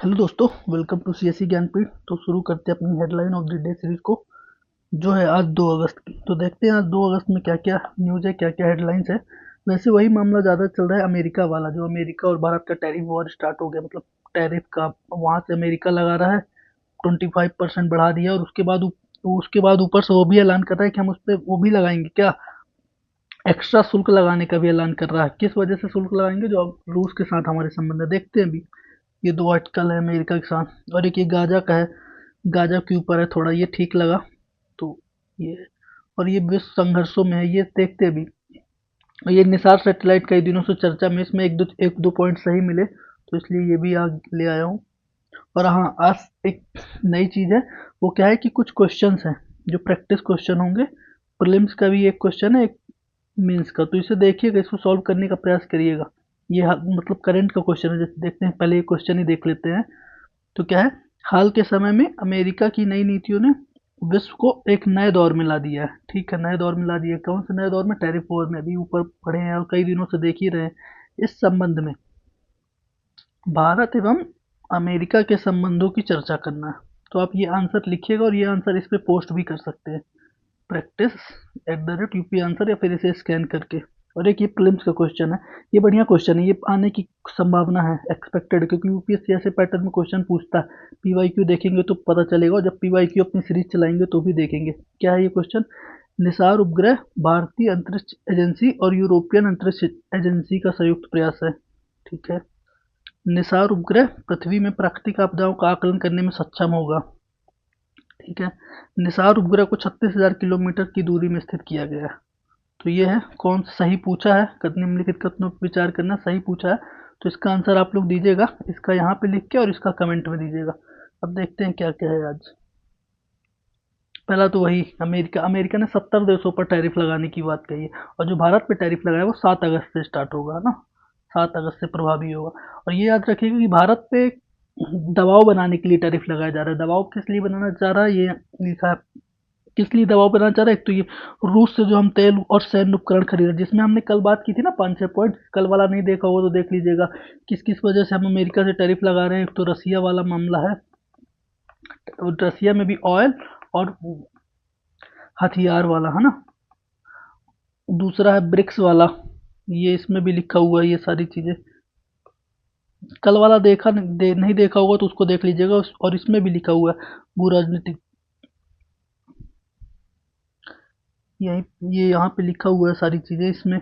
Hello दोस्तों, welcome to CSC Jnanpith. तो शुरू करते हैं अपनी headline of the day series को, जो है आज 2 अगस्त की। तो देखते हैं आज 2 अगस्त में क्या क्या न्यूज़ है, क्या क्या हेडलाइंस है। वैसे वही मामला ज़्यादा चल रहा है अमेरिका वाला, जो अमेरिका और भारत का टैरिफ वॉर स्टार्ट हो गया। मतलब टैरिफ का वहाँ से अमेरिका लगा रहा है, 25% बढ़ा दिया, और उसके बाद ऊपर से वो भी ऐलान कर रहा है कि हम उस पर वो भी लगाएंगे, क्या एक्स्ट्रा शुल्क लगाने का भी ऐलान कर रहा है। किस वजह से शुल्क लगाएंगे? जो अब रूस के साथ हमारे संबंध है, देखते हैं अभी। ये 2 आर्टिकल है अमेरिका के साथ, और एक ये गाज़ा का है। गाज़ा के ऊपर है, थोड़ा ये ठीक लगा। तो ये, और ये विश्व संघर्षों में है, ये देखते हैं अभी। और ये निसार सैटेलाइट कई दिनों से चर्चा में, इसमें एक दो पॉइंट सही मिले, तो इसलिए ये भी आज ले आया हूँ। और हाँ, आज एक नई चीज़ है। वो क्या है कि कुछ क्वेश्चंस हैं जो प्रैक्टिस क्वेश्चन होंगे। प्रीलिम्स का भी एक क्वेश्चन है, एक मेंस का। तो इसे देखिएगा, इसको सॉल्व करने का प्रयास करिएगा। ये मतलब करंट का क्वेश्चन है। जैसे देखते हैं, पहले ये क्वेश्चन ही देख लेते हैं। तो क्या है, हाल के समय में अमेरिका की नई नीतियों ने विश्व को एक नए दौर में ला दिया है। ठीक है, नए दौर में ला दिया। कौन से नए दौर में? टैरिफ वॉर में। अभी ऊपर पढ़े हैं और कई दिनों से देख ही रहे हैं। इस संबंध में भारत एवं अमेरिका के संबंधों की चर्चा करना है। तो आप ये आंसर लिखिएगा, और ये आंसर इस पे पोस्ट भी कर सकते हैं, practice@UP आंसर, या फिर इसे स्कैन करके। और एक ये प्रीलिम्स का क्वेश्चन है, ये बढ़िया क्वेश्चन है, ये आने की संभावना है, एक्सपेक्टेड, क्योंकि यूपीएससी ऐसे पैटर्न में क्वेश्चन पूछता है। पीवाईक्यू देखेंगे तो पता चलेगा, और जब पीवाईक्यू अपनी सीरीज चलाएंगे तो भी देखेंगे। क्या है ये क्वेश्चन? निसार उपग्रह भारतीय अंतरिक्ष एजेंसी और यूरोपियन अंतरिक्ष एजेंसी का संयुक्त प्रयास है। ठीक है, निसार उपग्रह पृथ्वी में प्राकृतिक आपदाओं का आकलन करने में सक्षम होगा। ठीक है, निसार उपग्रह को 36,000 किलोमीटर की दूरी में स्थित किया गया है। तो ये है, कौन सही पूछा है, निम्नलिखित कथनों पर विचार करना, सही पूछा है। तो इसका आंसर आप लोग दीजिएगा, इसका यहाँ पे लिख के, और इसका कमेंट में दीजिएगा। अब देखते हैं क्या क्या है आज। पहला तो वही, अमेरिका अमेरिका ने 70 देशों पर टैरिफ लगाने की बात कही है। और जो भारत पे टैरिफ लगाया है वो 7 अगस्त से स्टार्ट होगा, है ना। 7 अगस्त से प्रभावी होगा। और ये याद रखिएगा कि भारत पे दबाव बनाने के लिए टैरिफ लगाया जा रहा है। दबाव किस लिए बनाना चाह रहा है, ये लिखा है। किस लिए दबाव बनाना चाह रहा है? एक तो ये रूस से जो हम तेल और सैन्य उपकरण खरीद रहे हैं, जिसमें हमने कल बात की थी ना, 5-6 पॉइंट। कल वाला नहीं देखा होगा तो देख लीजिएगा, किस किस वजह से हम अमेरिका से टैरिफ लगा रहे हैं। एक तो रसिया वाला मामला है, रसिया में भी ऑयल और हथियार वाला, है ना। दूसरा है ब्रिक्स वाला, ये इसमें भी लिखा हुआ है ये सारी चीजें। कल वाला नहीं देखा होगा तो उसको देख लीजिएगा, और इसमें भी लिखा हुआ है भू राजनीतिक। ये यहाँ पे लिखा हुआ है सारी चीजें इसमें।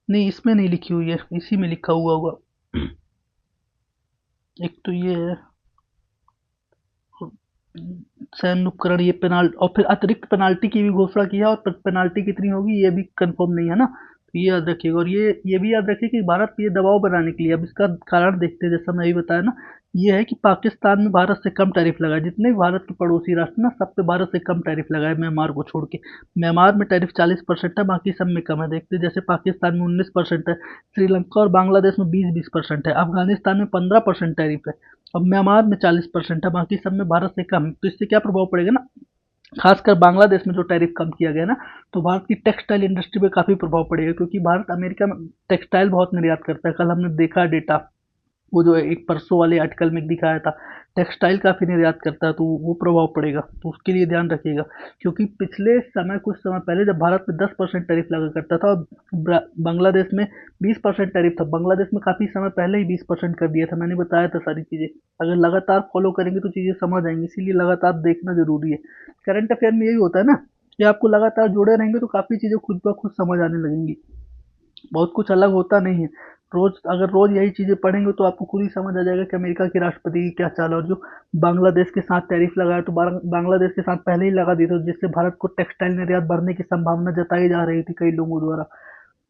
नहीं, इसमें नहीं लिखी हुई है, इसी में लिखा हुआ होगा। एक तो ये है सैन्य उपकरण, ये पेनाल्टी, और फिर अतिरिक्त पेनाल्टी की भी घोषणा की है। और पेनाल्टी कितनी होगी ये भी कंफर्म नहीं है ना, तो ये याद रखिएगा। और ये भी याद रखिए कि भारत पे ये दबाव बनाने के लिए, अब इसका कारण देखते हैं। जैसा मैं अभी बताया ना, ये है कि पाकिस्तान में भारत से कम टैरिफ लगा है। जितने भी भारत के पड़ोसी राष्ट्र ना, सब पे भारत से कम टैरिफ लगा है, म्यांमार को छोड़ के। म्यांमार में टैरिफ 40% है, बाकी सब में कम है। देखते हैं, जैसे पाकिस्तान में 19% है, श्रीलंका और बांग्लादेश में 20-20% है, अफगानिस्तान में 15% टैरिफ है, अब म्यांमार में 40% है, बाकी सब में भारत से कम। तो इससे क्या प्रभाव पड़ेगा ना, खासकर बांग्लादेश में जो टैरिफ कम किया गया ना, तो भारत की टेक्सटाइल इंडस्ट्री पे काफी प्रभाव पड़ेगा, क्योंकि भारत अमेरिका में टेक्सटाइल बहुत निर्यात करता है। कल हमने देखा डेटा, वो जो एक परसों वाले आर्टिकल में दिखाया था, टेक्सटाइल काफी निर्यात करता है, तो वो प्रभाव पड़ेगा। तो उसके लिए ध्यान रखिएगा, क्योंकि पिछले समय, कुछ समय पहले, जब भारत में 10% टैरिफ लगा करता था और बांग्लादेश में 20% टैरिफ था। बांग्लादेश में काफी समय पहले ही 20% कर दिया था, मैंने बताया था सारी चीजें। अगर लगातार फॉलो करेंगे तो चीजें समझ आएंगी, इसीलिए लगातार देखना जरूरी है। करंट अफेयर में यही होता है ना, कि आपको लगातार जुड़े रहेंगे तो काफी चीजें खुद ब खुद समझ आने लगेंगी। बहुत कुछ अलग होता नहीं है। अगर रोज यही चीजें पढ़ेंगे तो आपको खुद ही समझ आ जाएगा कि अमेरिका के राष्ट्रपति की क्या चाल है। और जो बांग्लादेश के साथ टैरिफ लगाया, तो बांग्लादेश के साथ पहले ही लगा दिया था, जिससे भारत को टेक्सटाइल निर्यात बढ़ने की संभावना जताई जा रही थी कई लोगों द्वारा।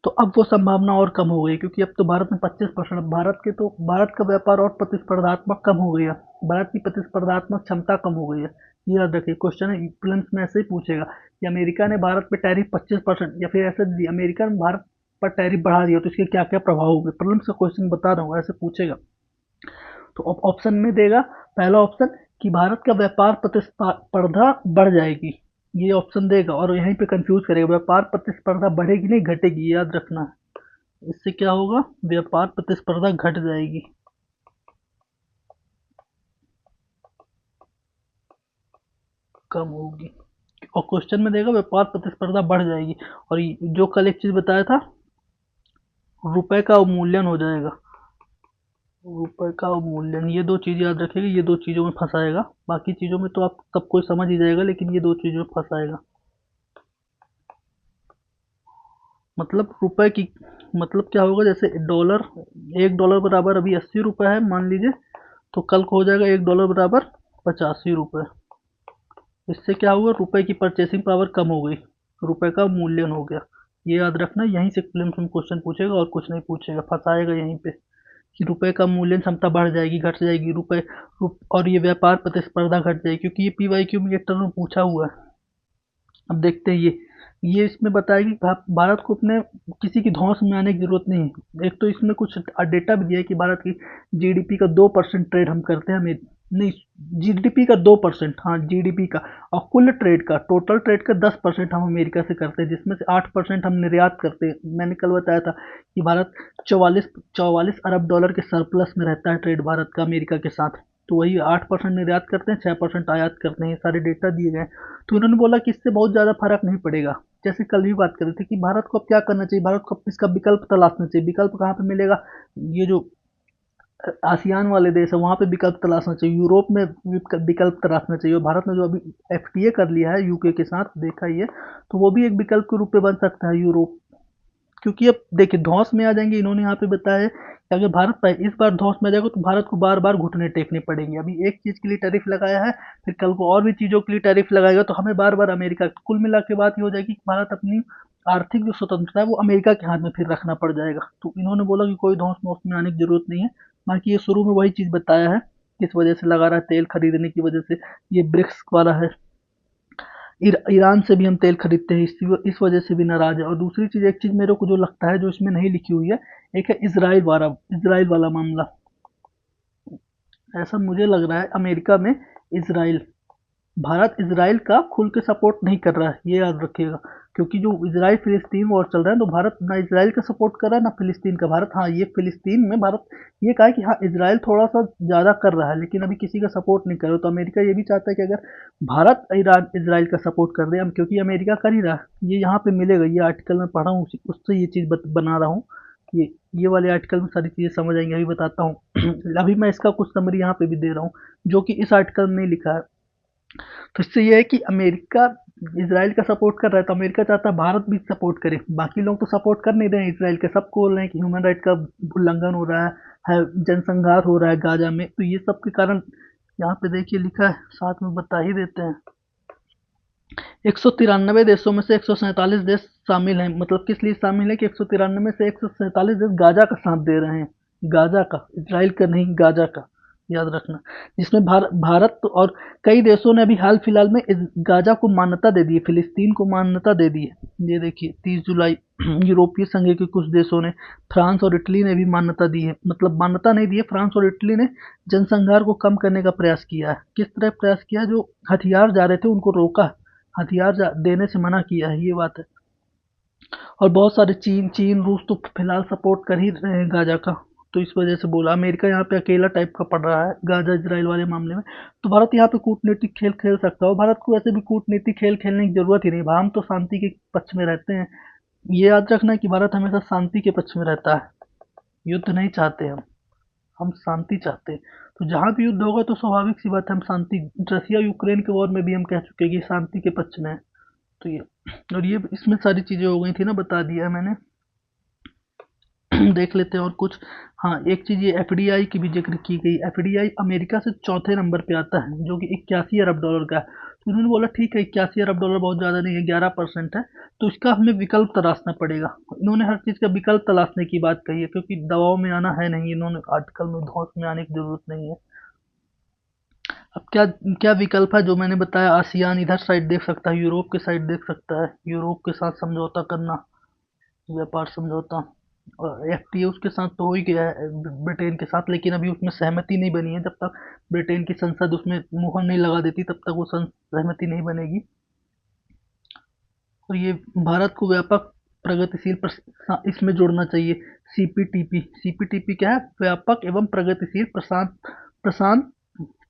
तो अब वो संभावना और कम हो गई, क्योंकि अब तो भारत में 25%, भारत का व्यापार और प्रतिस्पर्धात्मक कम हो गया। भारत की प्रतिस्पर्धात्मक क्षमता कम हो गई है। ये याद रखिए, क्वेश्चन है प्रीलिम्स में ऐसे ही पूछेगा कि अमेरिका ने भारत पे टैरिफ 25%, या फिर ऐसे अमेरिका ने भारत पर टैरिफ बढ़ा दिया तो इसके क्या क्या प्रभाव होंगे। प्रीलिम्स का क्वेश्चन बता रहा हूँ, ऐसे पूछेगा। तो अब ऑप्शन में देगा, पहला ऑप्शन कि भारत का व्यापार प्रतिस्पर्धा बढ़ जाएगी, ये ऑप्शन देगा। और यहीं पे कंफ्यूज करेगा, व्यापार प्रतिस्पर्धा बढ़ेगी नहीं घटेगी, याद रखना है। इससे क्या होगा, व्यापार प्रतिस्पर्धा घट जाएगी। कम होगी। और क्वेश्चन में देगा व्यापार प्रतिस्पर्धा बढ़ जाएगी। और जो कल एक चीज बताया था, रुपए का अवमूल्यन हो जाएगा। रुपए का अवमूल्यन, ये दो चीज याद रखिएगा, ये दो चीजों में फंसाएगा। बाकी चीजों में तो आप सब कोई समझ ही जाएगा, लेकिन ये दो चीजों में फंसाएगा। मतलब रुपए की, मतलब क्या होगा, जैसे डॉलर, $1 बराबर अभी 80 रुपए है मान लीजिए, तो कल को हो जाएगा $1 बराबर 85 रुपए। इससे क्या हुआ, रुपए की परचेसिंग पावर कम हो गई, रुपए का मूल्यन हो गया। ये याद रखना, यहीं से प्रीलिम्स में क्वेश्चन पूछेगा और कुछ नहीं पूछेगा, फंसाएगा यहीं पे कि रुपए का मूल्यन क्षमता बढ़ जाएगी, घट जाएगी, और ये व्यापार प्रतिस्पर्धा घट जाएगी, क्योंकि ये पीवाईक्यू में एक टर्म में पूछा हुआ है। अब देखते हैं ये इसमें बताया कि भारत को अपने किसी की धौंस में आने की जरूरत नहीं है। एक तो इसमें कुछ डेटा भी दिया है कि भारत की जीडीपी का 2% ट्रेड हम करते हैं, हमें नहीं, जीडीपी का 2%, हाँ जीडीपी का, और कुल ट्रेड का, टोटल ट्रेड का 10% हम अमेरिका से करते हैं, जिसमें से 8% हम निर्यात करते हैं। मैंने कल बताया था कि भारत 44 अरब डॉलर के सरप्लस में रहता है ट्रेड भारत का अमेरिका के साथ। तो वही 8% निर्यात करते हैं, 6% आयात करते हैं, ये सारे डेटा दिए गए हैं। तो उन्होंने बोला कि इससे बहुत ज़्यादा फर्क नहीं पड़ेगा। जैसे कल भी बात कर रहे थे कि भारत को अब क्या करना चाहिए, भारत को इसका विकल्प तलाशना चाहिए। विकल्प कहाँ पे मिलेगा, ये जो आसियान वाले देश है वहाँ पे विकल्प तलाशना चाहिए, यूरोप में विकल्प तलाशना चाहिए। और भारत ने जो अभी एफटीए कर लिया है यूके के साथ, देखा ही है, तो वो भी एक विकल्प के रूप में बन सकता है यूरोप। क्योंकि अब देखिए धौंस में आ जाएंगे, इन्होंने यहाँ पे बताया है कि अगर भारत इस बार धौंस में आ जाएगा तो भारत को बार बार घुटने टेकने पड़ेंगे। अभी एक चीज के लिए टैरिफ लगाया है, फिर कल को और भी चीजों के लिए टैरिफ लगाएगा, तो हमें बार बार अमेरिका, कुल मिला के बात ये हो जाएगी कि भारत अपनी आर्थिक जो स्वतंत्रता है वो अमेरिका के हाथ में फिर रखना पड़ जाएगा। तो इन्होंने बोला कि कोई धौंस में उसमें आने की जरूरत नहीं है। बाकी ये शुरू में वही चीज बताया है, किस वजह से लगा रहा है, तेल खरीदने की वजह से। ये ब्रिक्स वाला है, ईरान से भी हम तेल खरीदते हैं, इस वजह से भी नाराज है। और दूसरी चीज, एक चीज मेरे को जो लगता है जो इसमें नहीं लिखी हुई है, एक है इसराइल वाला मामला। ऐसा मुझे लग रहा है अमेरिका में इसराइल, भारत इसराइल का खुल के सपोर्ट नहीं कर रहा है, ये याद रखिएगा। क्योंकि जो इसराइल फिलिस्तीन वॉर चल रहा है, तो भारत ना इसराइल का सपोर्ट कर रहा है ना फिलिस्तीन का। भारत, हाँ, ये फिलिस्तीन में भारत ये कहा है कि हाँ इसराइल थोड़ा सा ज़्यादा कर रहा है, लेकिन अभी किसी का सपोर्ट नहीं कर रहा। तो अमेरिका ये भी चाहता है कि अगर भारत ईरान इसराइल का सपोर्ट कर दे, हम, क्योंकि अमेरिका कर ही रहा है, ये यहाँ पे मिलेगा, ये आर्टिकल में पढ़ा हूँ, उससे ये चीज़ बना रहा हूँ। ये वाले आर्टिकल में सारी चीज़ें समझ आएंगी, अभी बताता हूँ। अभी मैं इसका कुछ समरी यहाँ पे भी दे रहा हूँ, जो कि इस आर्टिकल में नहीं लिखा है। तो इससे ये है कि अमेरिका इसराइल का सपोर्ट कर रहा है, तो अमेरिका चाहता है भारत भी सपोर्ट करे। बाकी लोग तो सपोर्ट कर नहीं रहे हैं इसराइल के, सब बोल रहे हैं कि ह्यूमन राइट का उल्लंघन हो रहा है, जनसंहार हो रहा है गाजा में। तो ये सब के कारण यहाँ पे देखिए लिखा है, साथ में बता ही देते हैं। 193 देशों में से 147 देश शामिल हैं। मतलब किस लिए शामिल है कि 193 से 147 देश गाजा का साथ दे रहे हैं, गाजा का, इसराइल का नहीं, गाजा का, याद रखना। जिसमें भारत और कई देशों ने अभी हाल फिलहाल में इस गाजा को मान्यता दे दी है, फिलिस्तीन को मान्यता दे दी है। ये देखिए 30 जुलाई यूरोपीय संघ के कुछ देशों ने, फ्रांस और इटली ने भी मान्यता दी है। मतलब मान्यता नहीं दी है, फ्रांस और इटली ने जनसंहार को कम करने का प्रयास किया है। किस तरह प्रयास किया, जो हथियार जा रहे थे उनको रोका, हथियार देने से मना किया है, ये बात है। और बहुत सारे चीन चीन रूस तो फिलहाल सपोर्ट कर ही रहे हैं गाजा का। तो इस वजह से बोला, अमेरिका यहाँ पे अकेला टाइप का पड़ रहा है गाजा इसराइल वाले मामले में। तो भारत यहाँ पे कूटनीतिक खेल खेल सकता है। भारत को वैसे भी कूटनीतिक खेल खेलने की जरूरत ही नहीं, हम तो शांति के पक्ष में रहते हैं। ये याद रखना कि भारत हमेशा शांति के पक्ष में रहता है, युद्ध नहीं चाहते हम शांति चाहते हैं। तो जहाँ भी युद्ध होगा तो स्वाभाविक सी बात है हम शांति, रसिया यूक्रेन के वॉर में भी हम कह चुके हैं कि शांति के पक्ष में है। तो ये, और ये इसमें सारी चीज़ें हो गई थी ना, बता दिया है मैंने। देख लेते हैं और कुछ। हाँ, एक चीज़, ये एफडीआई की भी जिक्र की गई। एफडीआई अमेरिका से चौथे नंबर पे आता है, जो कि 81 अरब डॉलर का है। तो उन्होंने बोला ठीक है, 81 अरब डॉलर बहुत ज़्यादा नहीं है, 11% है, तो इसका हमें विकल्प तलाशना पड़ेगा। इन्होंने हर चीज़ का विकल्प तलाशने की बात कही है, क्योंकि दबाव में आना है नहीं, इन्होंने आर्टिकल में धौंस में आने की जरूरत नहीं है। अब क्या क्या विकल्प है जो मैंने बताया, आसियान इधर साइड देख सकता है, यूरोप के साइड देख सकता है, यूरोप के साथ समझौता करना, व्यापार समझौता। और एफटीए उसके साथ तो हो ही गया है ब्रिटेन के साथ, लेकिन अभी उसमें सहमति नहीं बनी है। जब तक ब्रिटेन की संसद उसमें मुहर नहीं लगा देती तब तक वो सहमति नहीं बनेगी। और ये भारत को व्यापक प्रगतिशील इसमें जोड़ना चाहिए, सीपीटीपी। सीपीटीपी क्या है, व्यापक एवं प्रगतिशील प्रशांत प्रशांत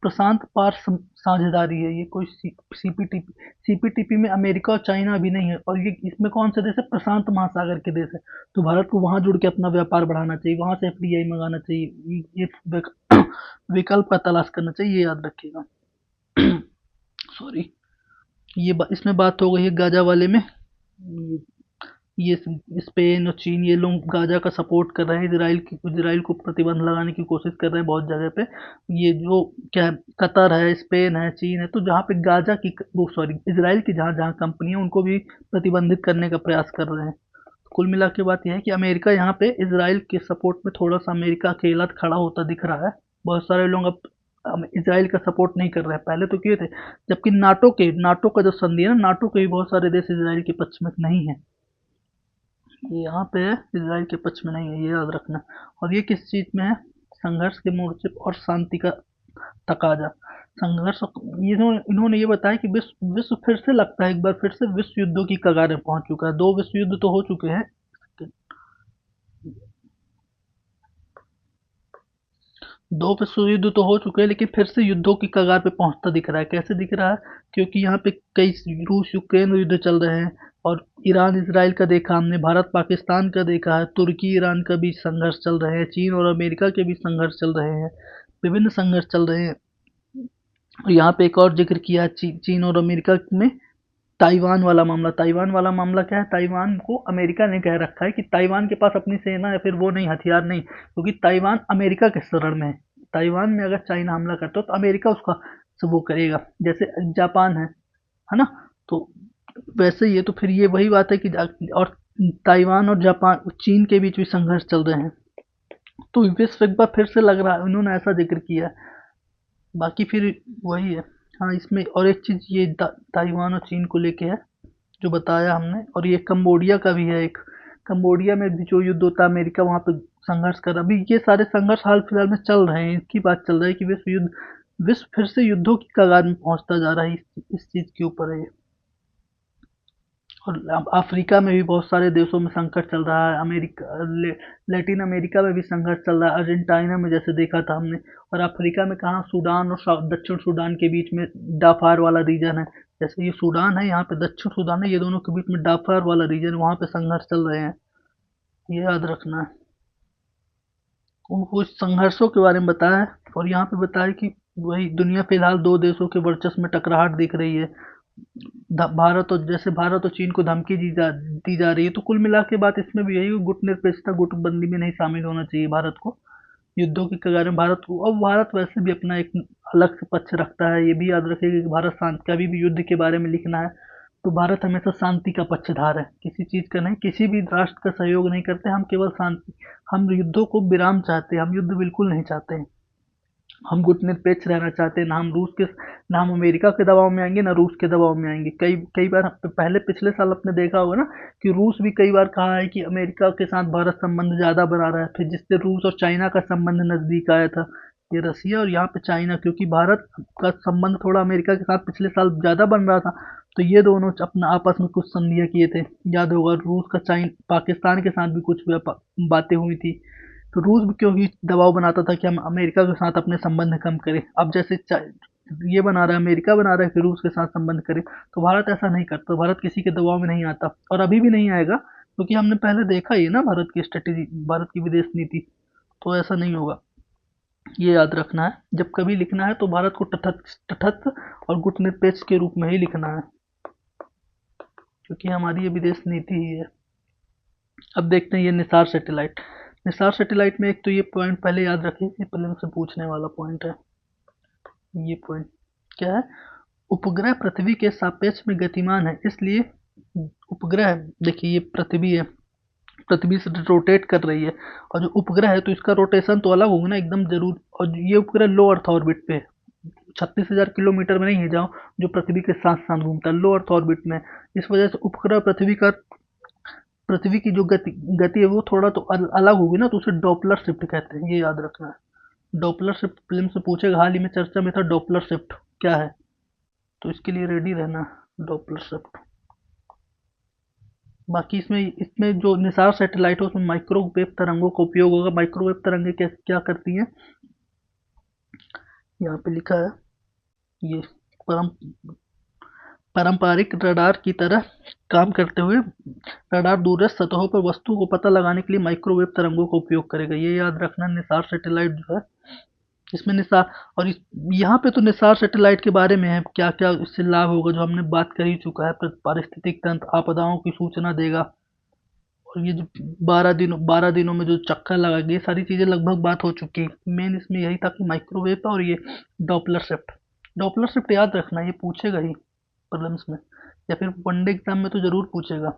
प्रशांत पार साझेदारी है, ये कोई सीपीटीपी सीपीटीपी में अमेरिका और चाइना अभी नहीं है, और ये इसमें कौन से देश है, प्रशांत महासागर के देश है। तो भारत को वहां जुड़ के अपना व्यापार बढ़ाना चाहिए, वहां से एफडीआई मंगाना चाहिए, ये विकल्प का तलाश करना चाहिए, ये याद रखिएगा। सॉरी, इसमें बात हो गई है गाजा वाले में। ये स्पेन और चीन ये लोग गाजा का सपोर्ट कर रहे हैं, इसराइल को प्रतिबंध लगाने की कोशिश कर रहे हैं बहुत जगह पे। ये जो क्या है, कतर है, स्पेन है, चीन है, तो जहाँ पे गाजा की वो सॉरी इसराइल की जहाँ जहाँ कंपनी है उनको भी प्रतिबंधित करने का प्रयास कर रहे हैं। कुल मिला के बात यह है कि अमेरिका यहाँ पे इसराइल के सपोर्ट में थोड़ा सा अमेरिका अकेला खड़ा होता दिख रहा है। बहुत सारे लोग अब इसराइल का सपोर्ट नहीं कर रहे हैं, पहले तो किए थे, जबकि नाटो का जो संधि है ना, नाटो के भी बहुत सारे देश इसराइल के पक्ष में नहीं है, ये यहाँ पे है, इसराइल के पक्ष में नहीं है, ये याद रखना। और ये किस चीज़ में है, संघर्ष के मोर्चे और शांति का तकाजा। संघर्ष, इन्होंने ये बताया कि विश्व फिर से लगता है एक बार फिर से विश्व युद्धों की कगार में पहुंच चुका है। 2 विश्व युद्ध तो हो चुके हैं, 2 विश्व युद्ध तो हो चुके हैं, लेकिन फिर से युद्धों की कगार पे पहुंचता दिख रहा है। कैसे दिख रहा है? क्योंकि यहाँ पे कई रूस यूक्रेन युद्ध चल रहे हैं, और ईरान इसराइल का देखा हमने, भारत पाकिस्तान का देखा है, तुर्की ईरान का भी संघर्ष चल रहे हैं, चीन और अमेरिका के भी संघर्ष चल रहे हैं, विभिन्न संघर्ष चल रहे हैं। और यहाँ पे एक और जिक्र किया है चीन और अमेरिका में ताइवान वाला मामला। ताइवान वाला मामला क्या है, ताइवान को अमेरिका ने कह रखा है कि ताइवान के पास अपनी सेना या फिर वो नहीं, हथियार नहीं, क्योंकि ताइवान अमेरिका के शरण में है। ताइवान में अगर चाइना हमला करता हो तो अमेरिका उसका वो करेगा, जैसे जापान है ना। तो वैसे ही है, तो फिर ये वही बात है कि और ताइवान और जापान चीन के बीच भी संघर्ष चल रहे हैं। तो विश्व एक बार फिर से लग रहा है, उन्होंने ऐसा जिक्र किया है। बाकी फिर वही है। हाँ, इसमें और एक चीज़ ये ताइवान और चीन को लेके है जो बताया हमने, और ये कंबोडिया का भी है एक। कंबोडिया में भी जो युद्ध होता है, अमेरिका वहाँ पे संघर्ष कर रहा है। अभी ये सारे संघर्ष हाल फिलहाल में चल रहे हैं, इसकी बात चल रही है कि विश्व फिर से युद्धों की कगार में पहुंचता जा रहा है, इस चीज़ के ऊपर है ये। और अफ्रीका में भी बहुत सारे देशों में संकट चल रहा है, लैटिन अमेरिका में भी संघर्ष चल रहा है, अर्जेंटीना में जैसे देखा था हमने। और अफ्रीका में कहाँ, सूडान और दक्षिण सूडान के बीच में डाफार वाला रीजन है। जैसे ये सूडान है, यहाँ पे दक्षिण सूडान है, ये दोनों के बीच में डाफार वाला रीजन, वहाँ पे संघर्ष चल रहे हैं, ये याद रखना है। उनको संघर्षों के बारे में बताया है, और यहाँ पे बताया कि वही दुनिया फिलहाल 2 देशों के वर्चस्व में टकराहट दिख रही है। भारत और चीन को धमकी दी जा रही है। तो कुल मिला के बात इसमें भी यही, गुटनिरपेक्षता, गुटबंदी में नहीं शामिल होना चाहिए भारत को युद्धों की कगार में। भारत को, और भारत वैसे भी अपना एक अलग से पक्ष रखता है, ये भी याद रखिएगा कि भारत शांति, कभी भी युद्ध के बारे में लिखना है तो भारत हमेशा शांति का पक्षधार है, किसी चीज़ का नहीं, किसी भी राष्ट्र का सहयोग नहीं करते, हम केवल शांति, हम युद्धों को विराम चाहते हैं, हम युद्ध बिल्कुल नहीं चाहते हैं। हम गुटनिरपेक्ष रहना चाहते हैं, ना हम अमेरिका के दबाव में आएंगे, ना रूस के दबाव में आएंगे। कई कई बार पहले पिछले साल आपने देखा होगा ना कि रूस भी कई बार कहा है कि अमेरिका के साथ भारत संबंध ज़्यादा बना रहा है, फिर जिससे रूस और चाइना का संबंध नज़दीक आया था, ये रसिया और यहाँ पे चाइना, क्योंकि भारत का संबंध थोड़ा अमेरिका के साथ पिछले साल ज़्यादा बन रहा था, तो ये दोनों अपना आपस में कुछ संधियाँ किए थे, याद होगा। रूस का पाकिस्तान के साथ भी कुछ बातें हुई थी, तो रूस भी क्योंकि दबाव बनाता था कि हम अमेरिका के साथ अपने संबंध कम करें। अब जैसे ये बना रहा है, अमेरिका बना रहा है कि रूस के साथ संबंध करें, तो भारत ऐसा नहीं करता, भारत किसी के दबाव में नहीं आता, और अभी भी नहीं आएगा, क्योंकि हमने पहले देखा ही है ना भारत की स्ट्रेटेजी, भारत की विदेश नीति। तो ऐसा नहीं होगा, ये याद रखना है। जब कभी लिखना है तो भारत को तटस्थ और गुटनिरपेक्ष के रूप में ही लिखना है, क्योंकि हमारी ये विदेश नीति ही है। अब देखते हैं ये निसार सैटेलाइट। निसार सैटेलाइट में एक तो ये पॉइंट पहले याद रखिए कि प्रीलिम्स से पूछने वाला पॉइंट है। ये पॉइंट क्या है, उपग्रह पृथ्वी के सापेक्ष में गतिमान है, इसलिए उपग्रह, देखिए ये पृथ्वी है, पृथ्वी से रोटेट कर रही है, और जो उपग्रह है तो इसका रोटेशन तो अलग होगा ना एकदम जरूर। और ये उपग्रह लो अर्थ ऑर्बिट पे 36,000 किलोमीटर में नहीं है जहाँ जो पृथ्वी के साथ साथ घूमता है, लो अर्थ ऑर्बिट में। इस वजह से उपग्रह पृथ्वी की जो गति है वो थोड़ा तो अलग होगी ना, तो उसे डॉपलर शिफ्ट कहते हैं, ये याद रखना है। डॉपलर शिफ्ट फिल्म से पूछेगा, हाल ही में चर्चा में था, डॉपलर शिफ्ट क्या है, तो इसके लिए रेडी रहना, डॉपलर शिफ्ट। बाकी इसमें जो निसार सैटेलाइट है उसमें माइक्रोवेव तरंगों का उपयोग होगा। माइक्रोवेव तरंगे क्या क्या करती हैं, यहाँ पे लिखा है ये परम पारंपरिक रडार की तरह काम करते हुए रडार दूरस्थ सतहों पर वस्तु को पता लगाने के लिए माइक्रोवेव तरंगों का उपयोग करेगा। ये याद रखना, निसार सैटेलाइट जो है इसमें निसार, और यहाँ पे तो निसार सैटेलाइट के बारे में है क्या क्या इससे लाभ होगा जो हमने बात कर ही चुका है। पारिस्थितिक तंत्र, आपदाओं की सूचना देगा, और ये जो 12 दिनों में जो चक्कर लगाएगी, ये सारी चीज़ें लगभग बात हो चुकी है। मेन इसमें यही था कि माइक्रोवेव था, और ये डॉपलर शिफ्ट याद रखना, ये पूछेगा ही प्रीलिम्स में, या फिर वनडे एग्जाम में तो ज़रूर पूछेगा।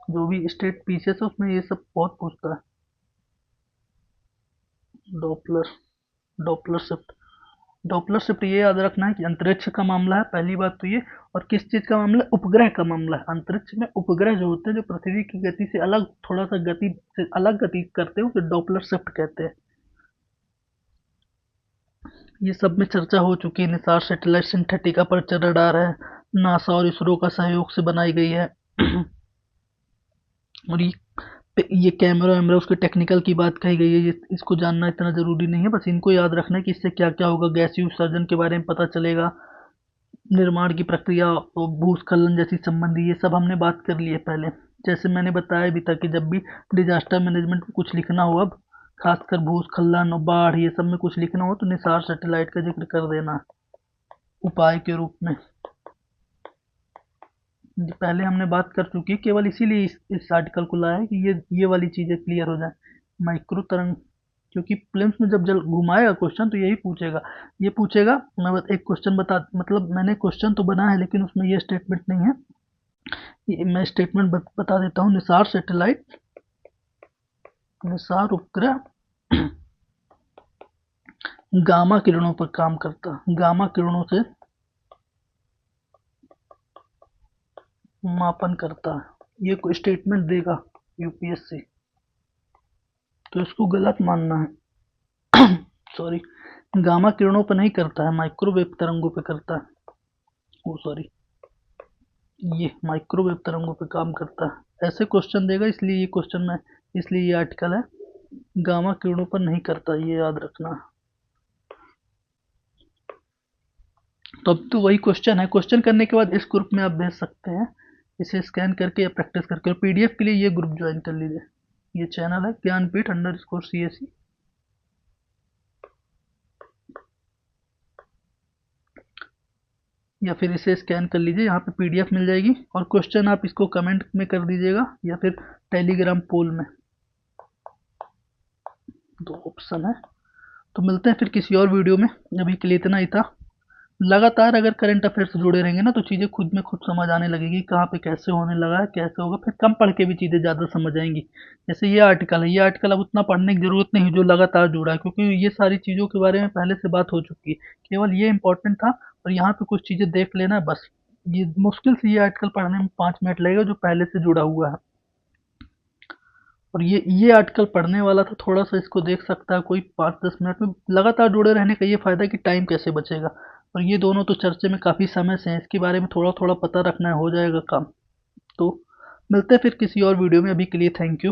जो भी स्टेट पीसीएस है उसमें ये सब बहुत पूछता है। Doppler Doppler shift Doppler shift ये याद रखना है कि अंतरिक्ष का मामला है, पहली बात तो ये। और किस चीज़ का मामला है? उपग्रह का मामला है। अंतरिक्ष में उपग्रह जो होते हैं, जो पृथ्वी की गति से अलग, थोड़ा सा गति से अलग गति करते हैं, उसे डॉपलर शिफ्ट कहते हैं। ये सब में चर्चा हो चुकी है। Nisar satellite synthetic aperture radar है, नासा और इसरो का सहयोग से बनाई गई है। और ये कैमरा वैमरा उसके टेक्निकल की बात कही गई है, ये इसको जानना इतना ज़रूरी नहीं है, बस इनको याद रखना है कि इससे क्या क्या होगा। गैसीय उत्सर्जन के बारे में पता चलेगा, निर्माण की प्रक्रिया और भूस्खलन जैसी संबंधी, ये सब हमने बात कर ली है पहले। जैसे मैंने बताया भी था कि जब भी डिजास्टर मैनेजमेंट में कुछ लिखना हो, अब खासकर भूस्खलन और बाढ़ ये सब में कुछ लिखना हो, तो निसार सैटेलाइट का जिक्र कर देना उपाय के रूप में। पहले हमने बात कर चुकी है, केवल इसीलिए इस आर्टिकल को लाया है कि ये वाली चीज़ें क्लियर हो जाए। माइक्रो तरंग, क्योंकि प्लेन्स में जब जल घुमाएगा क्वेश्चन तो यही पूछेगा। ये पूछेगा, मैं एक क्वेश्चन बता, मतलब मैंने क्वेश्चन तो बना है लेकिन उसमें ये स्टेटमेंट नहीं है। मैं स्टेटमेंट बता देता हूँ। निसार उपग्रह गामा किरणों पर काम करता है, गामा किरणों से मापन करता है। ये कोई स्टेटमेंट देगा यूपीएससी, तो इसको गलत मानना है। सॉरी, गामा किरणों पर नहीं करता है, माइक्रोवेव तरंगों पे करता है। ओ सॉरी, ये माइक्रोवेव तरंगों पे काम करता है, ऐसे क्वेश्चन देगा, इसलिए ये क्वेश्चन में, इसलिए ये आर्टिकल है। गामा किरणों पर नहीं करता, ये याद रखना। तो अब तो वही क्वेश्चन है, क्वेश्चन करने के बाद इस ग्रुप में आप भेज सकते हैं, इसे स्कैन करके या प्रैक्टिस करके। और पीडीएफ के लिए ये ग्रुप ज्वाइन कर लीजिए, ये चैनल है ज्ञानपीठ_CSE, या फिर इसे स्कैन कर लीजिए, यहाँ पे पीडीएफ मिल जाएगी। और क्वेश्चन आप इसको कमेंट में कर दीजिएगा या फिर टेलीग्राम पोल में, दो ऑप्शन है। तो मिलते हैं फिर किसी और वीडियो में, अभी के लिए इतना ही था। लगातार अगर करंट अफेयर से जुड़े रहेंगे ना, तो चीज़ें खुद में खुद समझ आने लगेगी, कहाँ पे कैसे होने लगा है, कैसे होगा, फिर कम पढ़ के भी चीज़ें ज़्यादा समझ आएंगी। जैसे ये आर्टिकल है, ये आर्टिकल अब उतना पढ़ने की ज़रूरत नहीं जो लगातार जुड़ा है, क्योंकि ये सारी चीज़ों के बारे में पहले से बात हो चुकी है, केवल ये इंपॉर्टेंट था। और यहाँ पे कुछ चीज़ें देख लेना बस। ये मुश्किल से ये आर्टिकल पढ़ने में 5 मिनट लगेगा जो पहले से जुड़ा हुआ है। और ये आर्टिकल पढ़ने वाला था, थोड़ा सा इसको देख सकता है कोई 5-10 मिनट में। लगातार जुड़े रहने का ये फ़ायदा है कि टाइम कैसे बचेगा। और ये दोनों तो चर्चे में काफ़ी समय से हैं, इसके बारे में थोड़ा थोड़ा पता रखना है, हो जाएगा काम। तो मिलते हैं फिर किसी और वीडियो में, अभी के लिए थैंक यू।